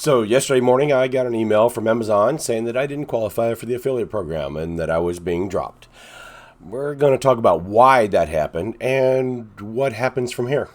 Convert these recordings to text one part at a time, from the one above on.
So yesterday morning, I got an email from Amazon saying that I didn't qualify for the affiliate program and that I was being dropped. We're going to talk about why that happened and what happens from here.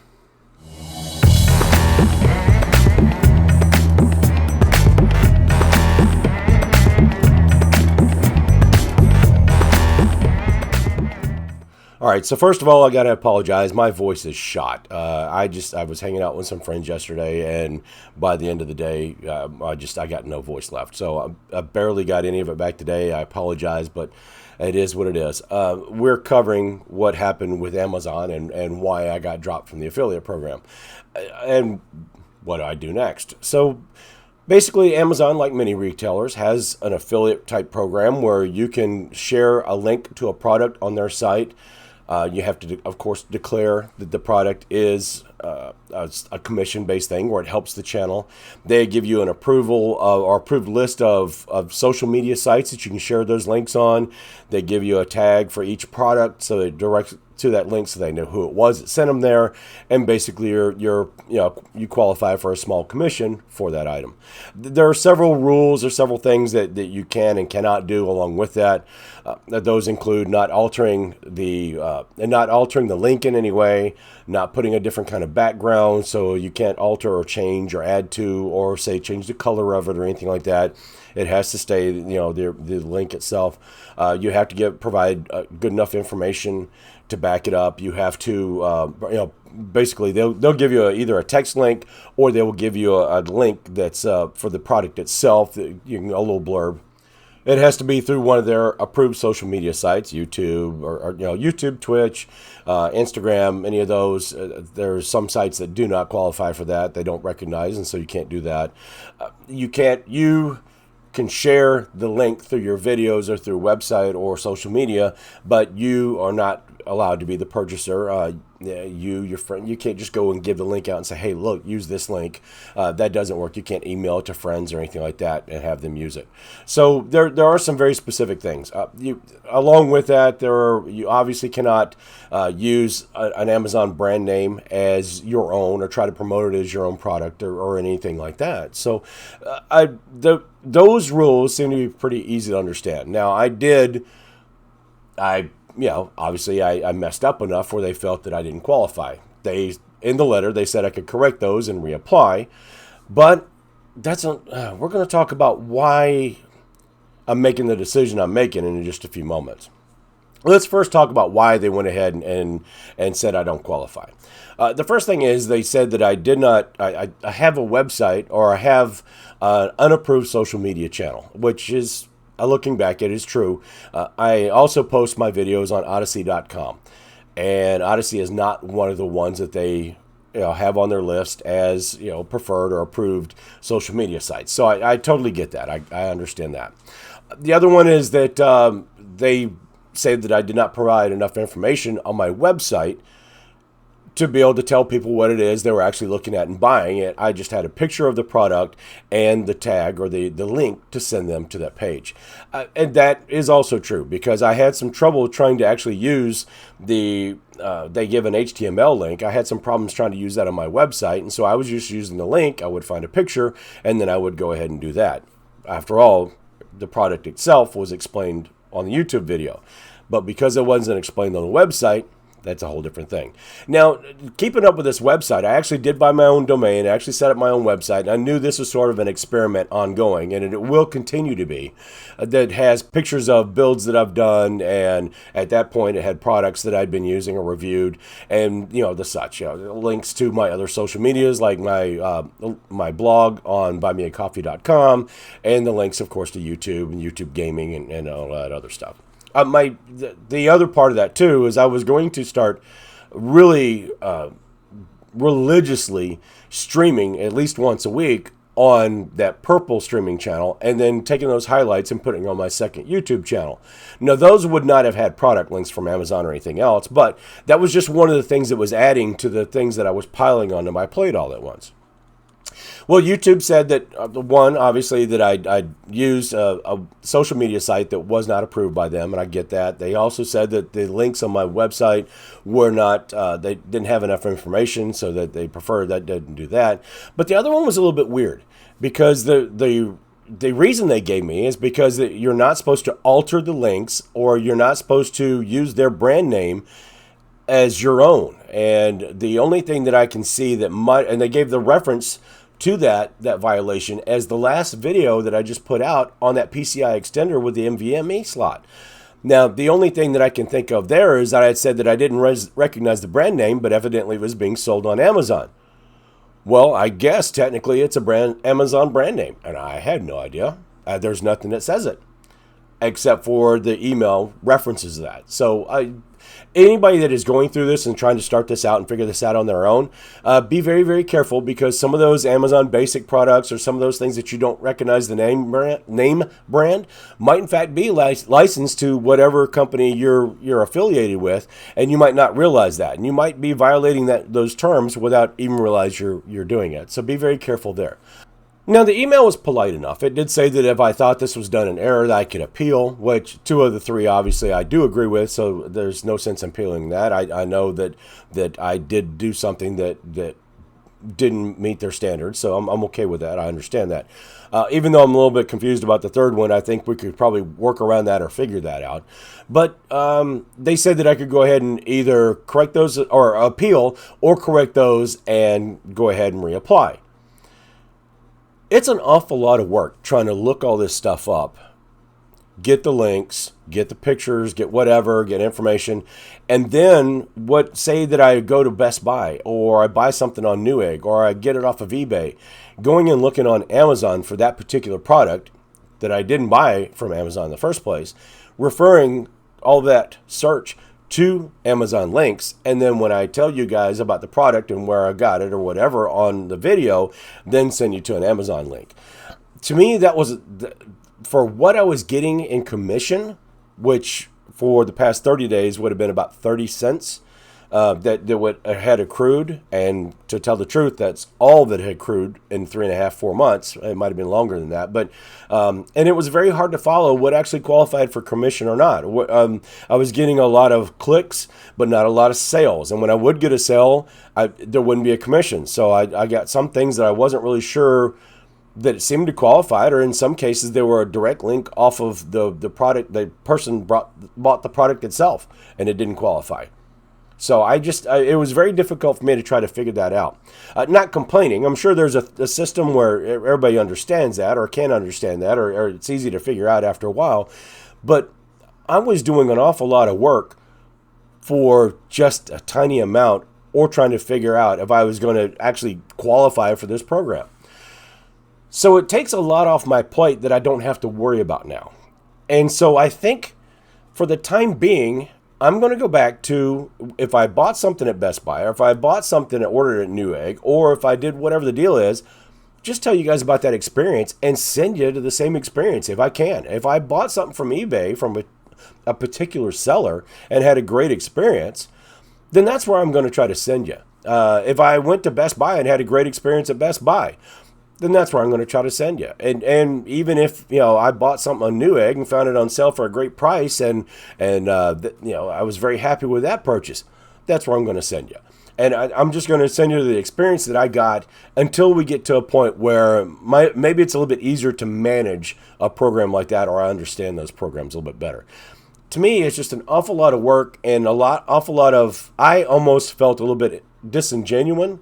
All right, so first of all, I got to apologize. My voice is shot. I was hanging out with some friends yesterday, and by the end of the day, I got no voice left. So I barely got any of it back today. I apologize, but it is what it is. We're covering what happened with Amazon and why I got dropped from the affiliate program, and what do I do next. So basically, Amazon, like many retailers, has an affiliate type program where you can share a link to a product on their site. You have to, of course, declare that the product is a commission-based thing where it helps the channel. They give you an approval or approved list of social media sites that you can share those links on. They give you a tag for each product so it directs to that link so they know who it was that sent them there, and basically you qualify for a small commission for that item. There are several rules or several things that you can and cannot do along with that. Those include not altering the link in any way, not putting a different kind of background, so you can't alter or change or add to or say change the color of it or anything like that. It has to stay, the link itself. You have to provide good enough information to back it up. You have to, basically they'll give you either a text link or they will give you a link that's for the product itself. A little blurb. It has to be through one of their approved social media sites, YouTube or YouTube, Twitch, Instagram, any of those. There's some sites that do not qualify for that. They don't recognize, and so you can't do that. You can share the link through your videos or through website or social media, but you are not allowed to be the purchaser. Your friend, you can't just go and give the link out and say, hey, look, use this link. That doesn't work. You can't email it to friends or anything like that and have them use it. So there are some very specific things. Along with that, you obviously cannot use an Amazon brand name as your own or try to promote it as your own product or anything like that. So those rules seem to be pretty easy to understand. Now, obviously I messed up enough where they felt that I didn't qualify. In the letter, they said I could correct those and reapply, but we're going to talk about why I'm making the decision I'm making in just a few moments. Let's first talk about why they went ahead and said I don't qualify. The first thing is they said that I did not. I have a website or I have an unapproved social media channel, which is, looking back, it is true. I also post my videos on Odysee.com, and Odysee is not one of the ones that they have on their list as preferred or approved social media sites. So I totally get that. I understand that. The other one is that they say that I did not provide enough information on my website to be able to tell people what it is they were actually looking at and buying it. I just had a picture of the product and the tag or the link to send them to that page. And that is also true because I had some trouble trying to actually use they give an HTML link. I had some problems trying to use that on my website. And so I was just using the link. I would find a picture and then I would go ahead and do that. After all, the product itself was explained on the YouTube video. But because it wasn't explained on the website, that's a whole different thing. Now, keeping up with this website, I actually did buy my own domain. I actually set up my own website, and I knew this was sort of an experiment ongoing, and it will continue to be. That has pictures of builds that I've done, and at that point, it had products that I'd been using or reviewed, and the such. Links to my other social medias, like my blog on buymeacoffee.com, and the links, of course, to YouTube and YouTube Gaming and all that other stuff. The other part of that too is I was going to start really religiously streaming at least once a week on that purple streaming channel, and then taking those highlights and putting on my second YouTube channel. Now, those would not have had product links from Amazon or anything else, but that was just one of the things that was adding to the things that I was piling onto my plate all at once. Well, YouTube said that, one, obviously, that I used a social media site that was not approved by them, and I get that. They also said that the links on my website were not, they didn't have enough information, so that they preferred that didn't do that. But the other one was a little bit weird. because the reason they gave me is because you're not supposed to alter the links, or you're not supposed to use their brand name as your own. And the only thing that I can see that might, and they gave the reference to that violation as the last video that I just put out on that PCI extender with the NVMe slot. Now, the only thing that I can think of there is that I had said that I didn't recognize the brand name, but evidently it was being sold on Amazon. Well, I guess technically it's a Amazon brand name, and I had no idea. There's nothing that says it, except for the email references that. So anybody that is going through this and trying to start this out and figure this out on their own, be very, very careful, because some of those Amazon basic products, or some of those things that you don't recognize the name brand might in fact be licensed to whatever company you're affiliated with, and you might not realize that, and you might be violating those terms without even realize you're doing it. So be very careful there. Now, the email was polite enough. It did say that if I thought this was done in error, that I could appeal, which 2 of the 3, obviously, I do agree with, so there's no sense in appealing that. I know that I did do something that didn't meet their standards, so I'm okay with that. I understand that. Even though I'm a little bit confused about the 3rd one, I think we could probably work around that or figure that out. But they said that I could go ahead and either correct those, or appeal, or correct those and go ahead and reapply. It's an awful lot of work trying to look all this stuff up, get the links, get the pictures, get whatever, get information, and then say that I go to Best Buy, or I buy something on Newegg, or I get it off of eBay, going and looking on Amazon for that particular product that I didn't buy from Amazon in the first place, referring all that search to Amazon links, and then when I tell you guys about the product and where I got it or whatever on the video, then send you to an Amazon link. To me, that was, for what I was getting in commission, which for the past 30 days would have been about 30 cents, that had accrued, and to tell the truth, that's all that had accrued in 3.5, 4 months. It might have been longer than that, but and it was very hard to follow what actually qualified for commission or not. I was getting a lot of clicks, but not a lot of sales, and when I would get a sale, there wouldn't be a commission. So I got some things that I wasn't really sure that it seemed to qualify, or in some cases they were a direct link off of the product. The person bought the product itself, and it didn't qualify. So it was very difficult for me to try to figure that out. Not complaining. I'm sure there's a system where everybody understands that, or can understand that, or it's easy to figure out after a while. But I was doing an awful lot of work for just a tiny amount, or trying to figure out if I was going to actually qualify for this program. So it takes a lot off my plate that I don't have to worry about now. And so I think for the time being, I'm going to go back to, if I bought something at Best Buy, or if I bought something and ordered at Newegg, or if I did whatever the deal is, just tell you guys about that experience and send you to the same experience if I can. If I bought something from eBay from a particular seller and had a great experience, then that's where I'm going to try to send you. If I went to Best Buy and had a great experience at Best Buy, then that's where I'm going to try to send you. And even if, I bought something on Newegg and found it on sale for a great price, and I was very happy with that purchase, that's where I'm going to send you. And I'm just going to send you the experience that I got until we get to a point where maybe it's a little bit easier to manage a program like that, or I understand those programs a little bit better. To me, it's just an awful lot of work, and awful lot of, I almost felt a little bit disingenuous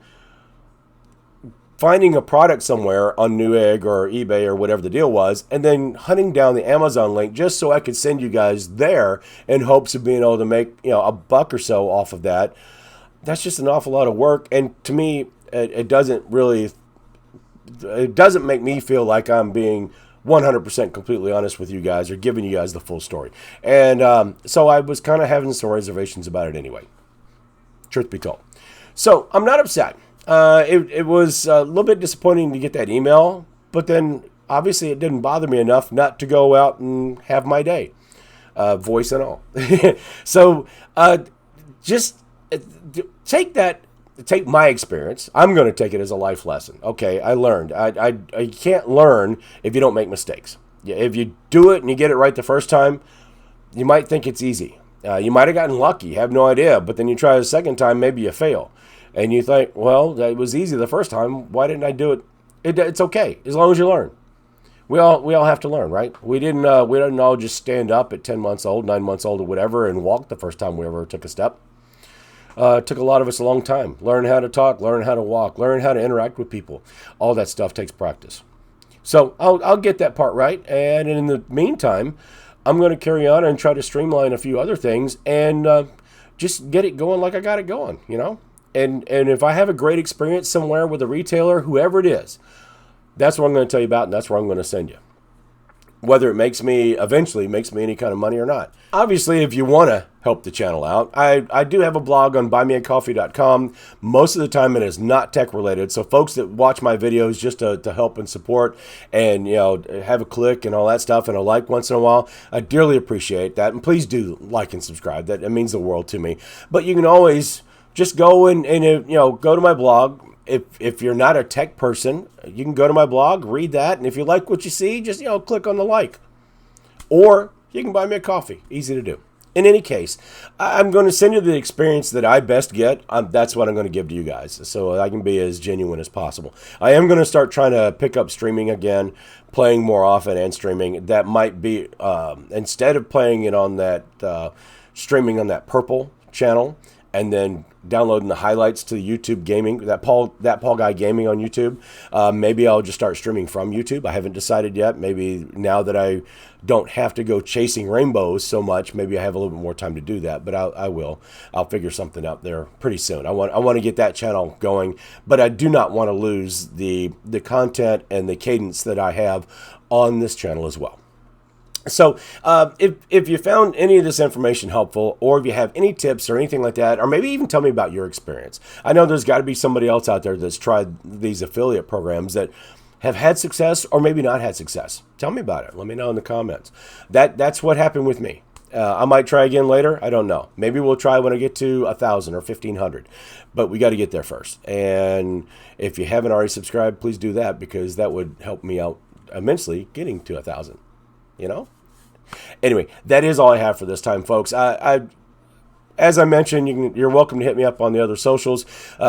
finding a product somewhere on Newegg or eBay or whatever the deal was, and then hunting down the Amazon link just so I could send you guys there in hopes of being able to make a buck or so off of that. That's just an awful lot of work, and to me, it doesn't make me feel like I'm being 100% completely honest with you guys, or giving you guys the full story. And so I was kind of having some reservations about it anyway, truth be told. So I'm not upset. It was a little bit disappointing to get that email, but then obviously it didn't bother me enough not to go out and have my day, voice and all. So just take my experience. I'm going to take it as a life lesson. Okay, I learned. I can't learn if you don't make mistakes. If you do it and you get it right the first time, you might think it's easy. You might have gotten lucky, have no idea, but then you try the second time, maybe you fail. And you think, well, that was easy the first time. Why didn't I do it It's okay as long as you learn. We all have to learn, right? We didn't all just stand up at 10 months old, 9 months old, or whatever, and walk the first time we ever took a step. It took a lot of us a long time. Learn how to talk, learn how to walk, learn how to interact with people. All that stuff takes practice. So I'll get that part right. And in the meantime, I'm going to carry on and try to streamline a few other things and just get it going like I got it going, you know? And if I have a great experience somewhere with a retailer, whoever it is, that's what I'm going to tell you about, and that's where I'm going to send you. Whether it eventually makes me any kind of money or not. Obviously, if you want to help the channel out, I do have a blog on buymeacoffee.com. Most of the time it is not tech related. So folks that watch my videos just to help and support and, have a click and all that stuff and a like once in a while, I dearly appreciate that. And please do like and subscribe. It means the world to me. But you can always just go and go to my blog. If you're not a tech person, you can go to my blog, read that, and if you like what you see, just click on the like. Or you can buy me a coffee. Easy to do. In any case, I'm going to send you the experience that I best get. That's what I'm going to give to you guys, so I can be as genuine as possible. I am going to start trying to pick up streaming again, playing more often and streaming. That might be, instead of playing it on that, streaming on that purple channel, and then downloading the highlights to the YouTube gaming, ThatPaulGuy Gaming on YouTube. Maybe I'll just start streaming from YouTube. I haven't decided yet. Maybe now that I don't have to go chasing rainbows so much, maybe I have a little bit more time to do that. But I will. I'll figure something out there pretty soon. I want to get that channel going, but I do not want to lose the content and the cadence that I have on this channel as well. So if you found any of this information helpful, or if you have any tips or anything like that, or maybe even tell me about your experience. I know there's got to be somebody else out there that's tried these affiliate programs that have had success or maybe not had success. Tell me about it. Let me know in the comments. That's what happened with me. I might try again later. I don't know. Maybe we'll try when I get to 1,000 or 1,500. But we got to get there first. And if you haven't already subscribed, please do that, because that would help me out immensely getting to 1,000. Anyway, that is all I have for this time, folks. As I mentioned, you're welcome to hit me up on the other socials.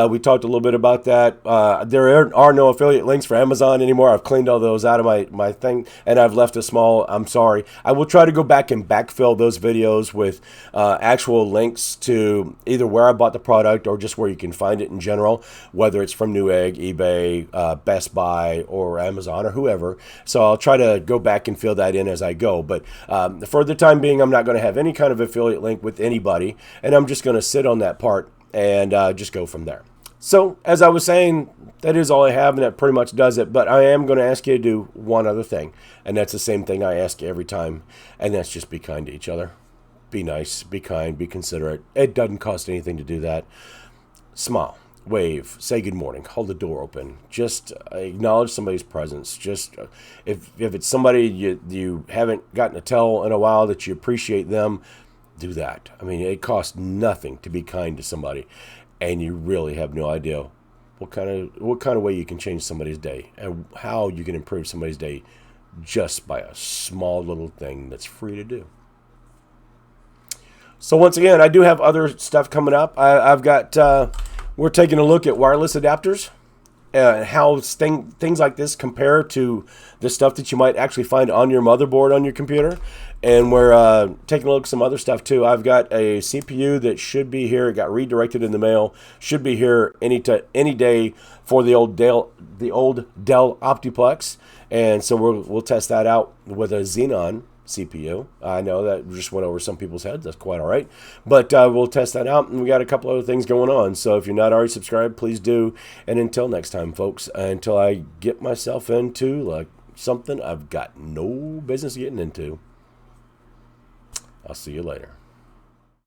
We talked a little bit about that. There are no affiliate links for Amazon anymore. I've cleaned all those out of my thing, and I've left a small. I'm sorry. I will try to go back and backfill those videos with actual links to either where I bought the product or just where you can find it in general, whether it's from Newegg, eBay, Best Buy, or Amazon, or whoever. So I'll try to go back and fill that in as I go. But for the time being, I'm not going to have any kind of affiliate link with anybody. And I'm just going to sit on that part and just go from there. So, as I was saying, that is all I have, and that pretty much does it. But I am going to ask you to do one other thing, and that's the same thing I ask you every time, and that's just be kind to each other. Be nice, be kind, be considerate. It doesn't cost anything to do that. Smile, wave, say good morning, hold the door open. Just acknowledge somebody's presence. Just if it's somebody you haven't gotten to tell in a while that you appreciate them, do that. I mean, it costs nothing to be kind to somebody, and you really have no idea what kind of way you can change somebody's day and how you can improve somebody's day just by a small little thing that's free to do. So once again, I do have other stuff coming up. I've got we're taking a look at wireless adapters and how things like this compare to the stuff that you might actually find on your motherboard on your computer. And we're taking a look at some other stuff too. I've got a CPU that should be here. It got redirected in the mail. Should be here any day for the old Dell Optiplex. And so we'll test that out with a Xenon CPU. I know that just went over some people's heads. That's quite all right. But we'll test that out. And we got a couple other things going on. So if you're not already subscribed, please do. And until next time, folks, until I get myself into like something I've got no business getting into, I'll see you later.